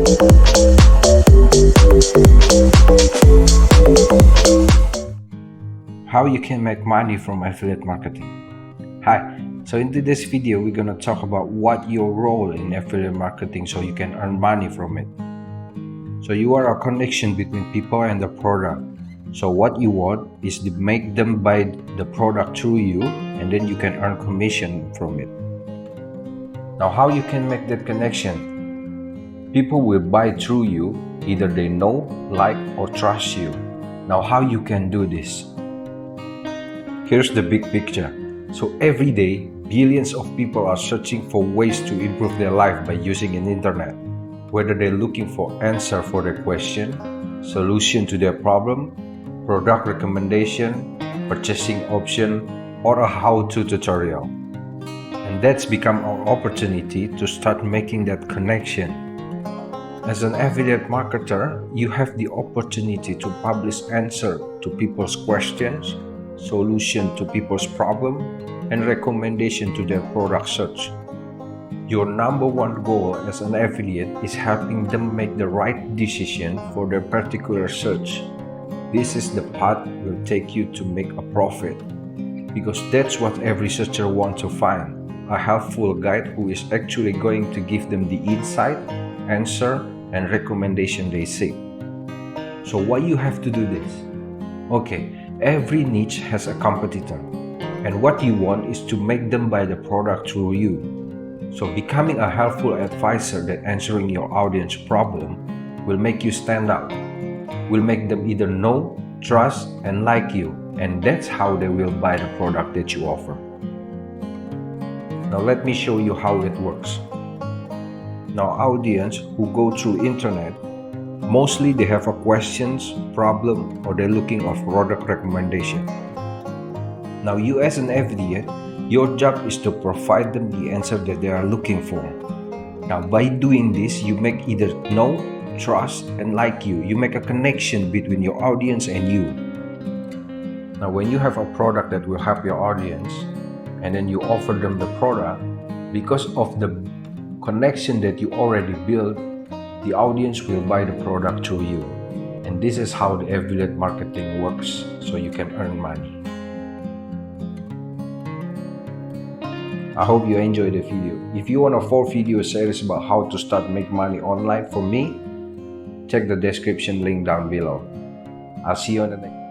How you can make money from affiliate marketing. Hi, so in today's video we're gonna talk about what your role in affiliate marketing so you can earn money from it. So you are a connection between people and the product. So what you want is to make them buy the product through you, and then you can earn commission from it. Now how you can make that connection? People will buy through you, either they know, like, or trust you. Now how you can do this? Here's the big picture. So every day, billions of people are searching for ways to improve their life by using an internet. Whether they're looking for answer for their question, solution to their problem, product recommendation, purchasing option, or a how-to tutorial. And that's become our opportunity to start making that connection. As an affiliate marketer, you have the opportunity to publish answer to people's questions, solution to people's problem, and recommendation to their product search. Your number one goal as an affiliate is helping them make the right decision for their particular search. This is the path will take you to make a profit, because that's what every searcher wants to find, a helpful guide who is actually going to give them the insight, answer, and recommendation they seek. So why you have to do this? Okay, every niche has a competitor, and what you want is to make them buy the product through you. So becoming a helpful advisor that answering your audience problem will make you stand out, will make them either know, trust, and like you, and that's how they will buy the product that you offer. Now let me show you how it works. Now audience who go through internet, mostly they have a questions, problem, or they're looking for product recommendation. Now you as an affiliate, your job is to provide them the answer that they are looking for. Now by doing this, you make either know, trust, and like you. You make a connection between your audience and you. Now when you have a product that will help your audience, and then you offer them the product, because of the connection that you already built, the audience will buy the product through you. And this is how the affiliate marketing works, so you can earn money. I hope you enjoyed the video. If you want a full video series about how to start make money online from me, check the description link down below. I'll see you on the next